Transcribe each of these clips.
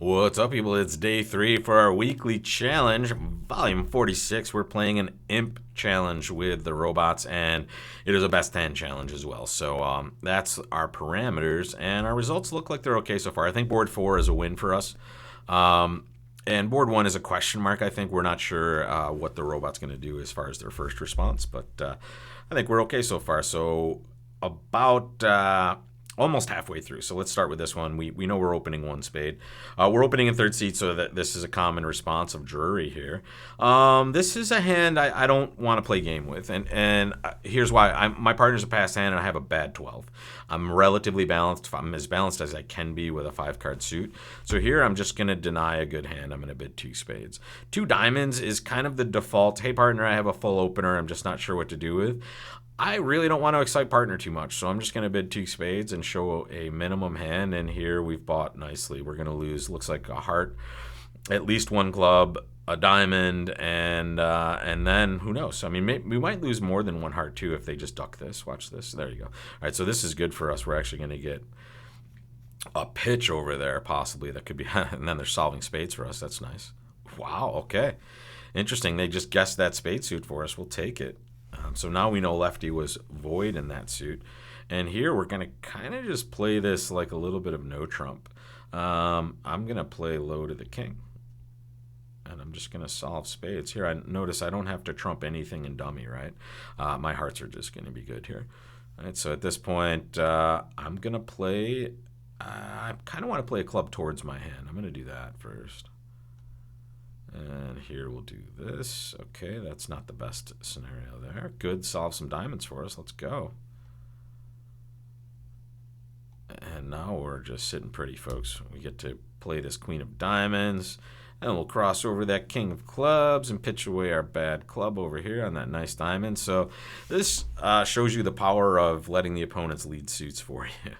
What's up, people? It's day 3 for our weekly challenge, volume 46. We're playing an imp challenge with the robots, and it is a best 10 challenge as well. So that's our parameters, and our results look like they're okay so far. I think board 4 is a win for us. And board 1 is a question mark. I think we're not sure what the robot's going to do as far as their first response, but I think we're okay so far. So about almost halfway through. So let's start with this one. We know we're opening one spade. We're opening in third seat, so that this is a common response of Drury here. This is a hand I don't want to play game with, and here's why. My partner's a passed hand, and I have a bad 12. I'm relatively balanced. I'm as balanced as I can be with a 5-card suit. So here I'm just going to deny a good hand. I'm going to bid 2 spades. 2 diamonds is kind of the default. Hey, partner, I have a full opener. I'm just not sure what to do with. I really don't want to excite partner too much, so I'm just going to bid 2 spades and show a minimum hand, and here we've bought nicely. We're going to lose, looks like a heart, at least 1 club, a diamond, and then who knows? I mean, we might lose more than 1 heart too if they just duck this. Watch this. There you go. All right, so this is good for us. We're actually going to get a pitch over there possibly that could be, and then they're solving spades for us. That's nice. Wow, okay. Interesting. They just guessed that spade suit for us. We'll take it. So now we know lefty was void in that suit. And here we're going to kind of just play this like a little bit of no trump. I'm going to play low to the king. And I'm just going to solve spades. Here, I notice I don't have to trump anything in dummy, right? My hearts are just going to be good here. All right, so at this point, I'm going to play... I kind of want to play a club towards my hand. I'm going to do that first. And here we'll do this. Okay, that's not the best scenario there. Good, solve some diamonds for us. Let's go. And now we're just sitting pretty, folks. We get to play this queen of diamonds. And we'll cross over that king of clubs and pitch away our bad club over here on that nice diamond. So this shows you the power of letting the opponents lead suits for you.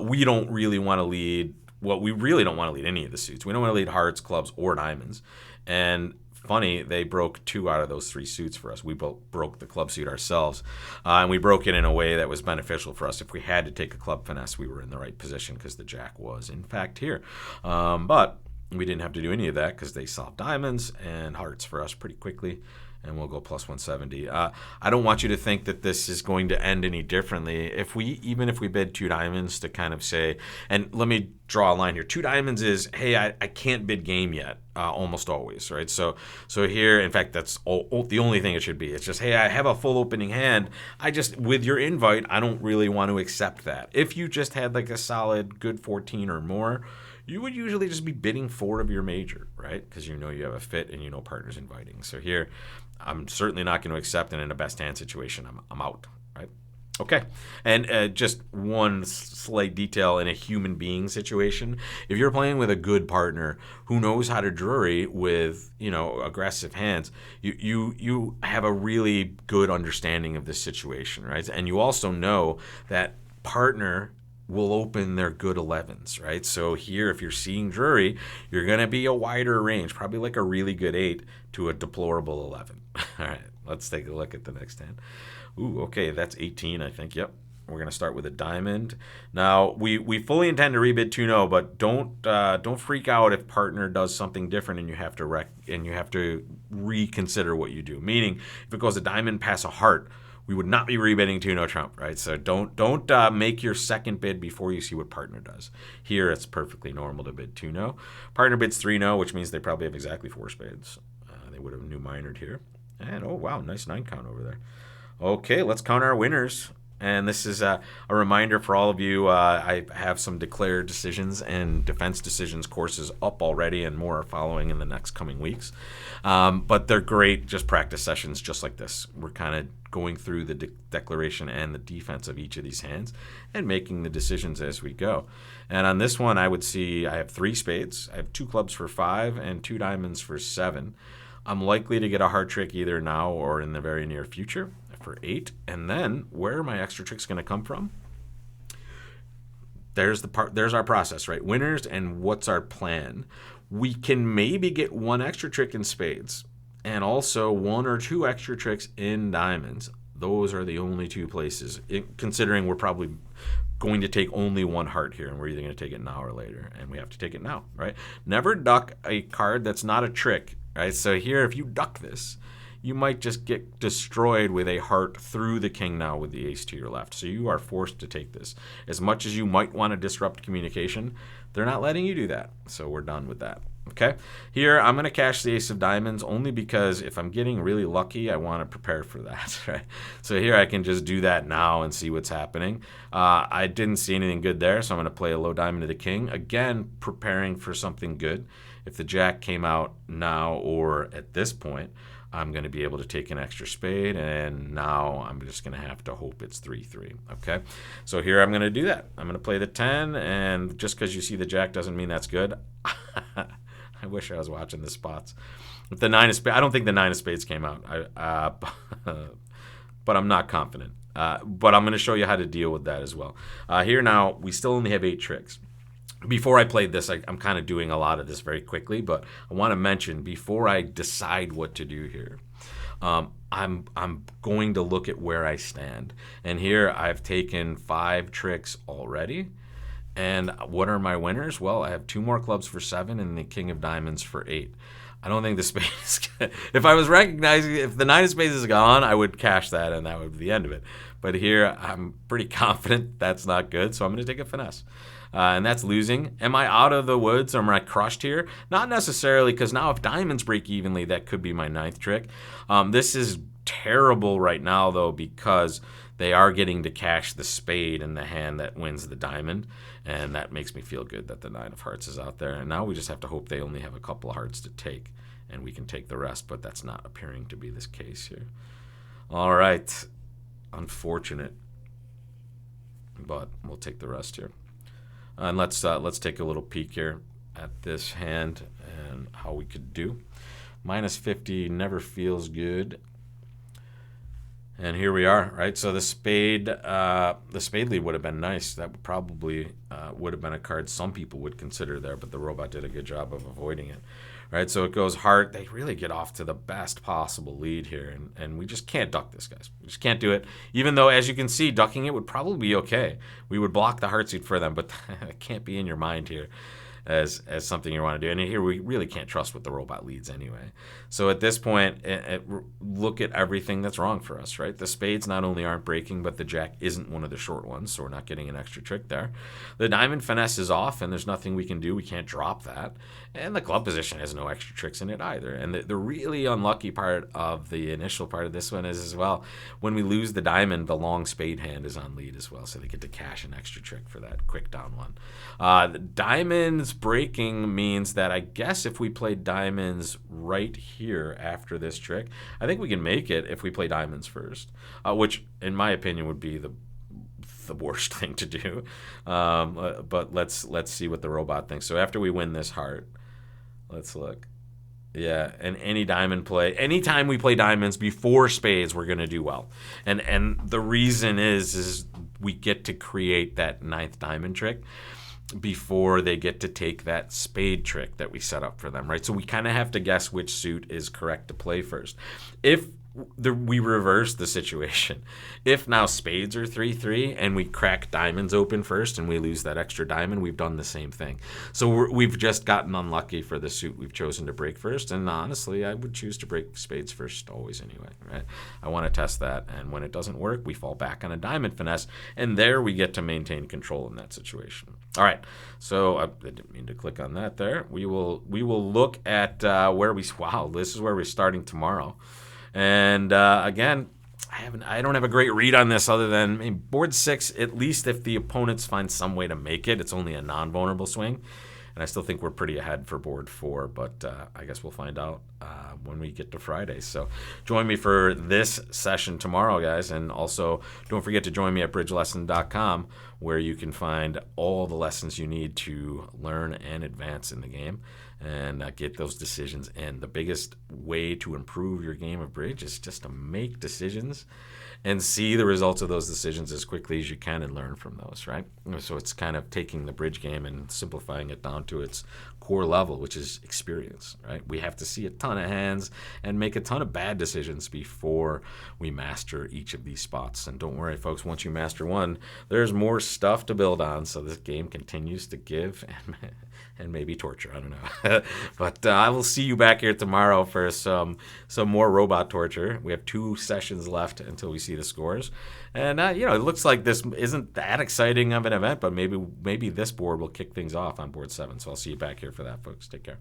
We don't really want to lead... Well, we really don't want to lead any of the suits. We don't want to lead hearts, clubs, or diamonds. And funny, they broke 2 out of those 3 suits for us. We broke the club suit ourselves. And we broke it in a way that was beneficial for us. If we had to take a club finesse, we were in the right position because the jack was, in fact, here. But we didn't have to do any of that because they solved diamonds and hearts for us pretty quickly. And we'll go plus 170. I don't want you to think that this is going to end any differently. Even if we bid 2 diamonds to kind of say, and let me draw a line here. 2 diamonds is, hey, I can't bid game yet, almost always, right? So here, in fact, that's the only thing it should be. It's just, hey, I have a full opening hand. With your invite, I don't really want to accept that. If you just had like a solid good 14 or more, you would usually just be bidding 4 of your major, right? Because you know you have a fit and you know partner's inviting. So here, I'm certainly not going to accept, and in a best hand situation, I'm out, right? Okay, and just one slight detail in a human being situation. If you're playing with a good partner who knows how to Drury with, aggressive hands, you have a really good understanding of this situation, right? And you also know that partner will open their good 11s, right? So here, if you're seeing Drury, you're going to be a wider range, probably like a really good 8 to a deplorable 11. All right, let's take a look at the next hand. Ooh, okay, that's 18, I think. Yep. We're going to start with a diamond. Now, we fully intend to rebid 2-0, but don't freak out if partner does something different and you have to reconsider what you do. Meaning, if it goes a diamond past a heart, we would not be rebidding 2-0 trump, right? So don't make your second bid before you see what partner does. Here, it's perfectly normal to bid 2-0. Partner bids 3-0, which means they probably have exactly 4 spades. They would have new minored here. And, oh, wow, nice 9 count over there. Okay, let's count our winners. And this is a reminder for all of you. I have some declared decisions and defense decisions courses up already, and more are following in the next coming weeks. But they're great just practice sessions just like this. We're kind of going through the declaration and the defense of each of these hands and making the decisions as we go. And on this one, I would see I have 3 spades. I have 2 clubs for 5 and 2 diamonds for 7. I'm likely to get a heart trick either now or in the very near future for 8. And then where are my extra tricks going to come from? There's our process, right? Winners and what's our plan. We can maybe get 1 extra trick in spades and also 1 or 2 extra tricks in diamonds. Those are the only two places, considering we're probably going to take only one heart here, and we're either going to take it now or later, and we have to take it now, right? Never duck a card that's not a trick, right? So here, if you duck this, you might just get destroyed with a heart through the king now with the ace to your left. So you are forced to take this. As much as you might want to disrupt communication, they're not letting you do that. So we're done with that. Okay, here I'm going to cash the ace of diamonds only because if I'm getting really lucky, I want to prepare for that, right? So here I can just do that now and see what's happening. I didn't see anything good there, so I'm going to play a low diamond to the king. Again, preparing for something good. If the jack came out now or at this point, I'm going to be able to take an extra spade, and now I'm just going to have to hope it's 3-3, okay? So here I'm going to do that. I'm going to play the 10, and just because you see the jack doesn't mean that's good. I wish I was watching the spots. If the 9 of spades, I don't think the 9 of spades came out, but I'm not confident. But I'm going to show you how to deal with that as well. Here now, we still only have 8 tricks. Before I played this, I'm kind of doing a lot of this very quickly, but I want to mention before I decide what to do here, I'm going to look at where I stand. And here I've taken 5 tricks already. And what are my winners? Well, I have 2 more clubs for 7 and the king of diamonds for 8. I don't think the spades. If I was recognizing, if the 9 of spades is gone, I would cash that and that would be the end of it. But here, I'm pretty confident that's not good, so I'm going to take a finesse. And that's losing. Am I out of the woods or am I crushed here? Not necessarily, because now if diamonds break evenly, that could be my 9th trick. This is terrible right now, though, because they are getting to cash the spade in the hand that wins the diamond, and that makes me feel good that the 9 of hearts is out there. And now we just have to hope they only have a couple of hearts to take, and we can take the rest, but that's not appearing to be this case here. All right. Unfortunate, but we'll take the rest here. And let's take a little peek here at this hand and how we could do. Minus 50 never feels good. And here we are, right? So the spade lead would have been nice. That probably would have been a card some people would consider there, but the robot did a good job of avoiding it, right? So it goes heart. They really get off to the best possible lead here, and we just can't duck this, guys. We just can't do it, even though, as you can see, ducking it would probably be okay. We would block the heart suit for them, but it can't be in your mind here as something you want to do. And here we really can't trust what the robot leads anyway. So at this point, look at everything that's wrong for us, right? The spades not only aren't breaking, but the jack isn't one of the short ones, so we're not getting an extra trick there. The diamond finesse is off, and there's nothing we can do. We can't drop that. And the club position has no extra tricks in it either. And the really unlucky part of the initial part of this one is as well, when we lose the diamond, the long spade hand is on lead as well, so they get to cash an extra trick for that quick down one. The diamonds breaking means that I guess if we play diamonds right here after this trick, I think we can make it if we play diamonds first, which in my opinion would be the worst thing to do. But let's see what the robot thinks. So after we win this heart, let's look. Yeah, and any diamond play, anytime we play diamonds before spades, we're going to do well. And the reason is we get to create that 9th diamond trick before they get to take that spade trick that we set up for them, right? So we kind of have to guess which suit is correct to play first. If we reverse the situation, if now spades are 3-3 and we crack diamonds open first and we lose that extra diamond, we've done the same thing. So we've just gotten unlucky for the suit we've chosen to break first. And honestly, I would choose to break spades first always anyway, right? I want to test that. And when it doesn't work, we fall back on a diamond finesse. And there we get to maintain control in that situation. All right. So I didn't mean to click on that there. We will look at where wow, this is where we're starting tomorrow. And again, I don't have a great read on this other than board 6, at least if the opponents find some way to make it, it's only a non-vulnerable swing. And I still think we're pretty ahead for board 4, but I guess we'll find out when we get to Friday. So join me for this session tomorrow, guys. And also don't forget to join me at bridgelesson.com, where you can find all the lessons you need to learn and advance in the game and get those decisions in. The biggest way to improve your game of bridge is just to make decisions and see the results of those decisions as quickly as you can and learn from those, right? So it's kind of taking the bridge game and simplifying it down to its core level, which is experience, right? We have to see a ton of hands and make a ton of bad decisions before we master each of these spots. And don't worry, folks, once you master one, there's more stuff to build on. So this game continues to give and maybe torture. I don't know. But I will see you back here tomorrow for some more robot torture. We have 2 sessions left until we see the scores. And, it looks like this isn't that exciting of an event, but maybe this board will kick things off on board 7. So I'll see you back here for that, folks. Take care.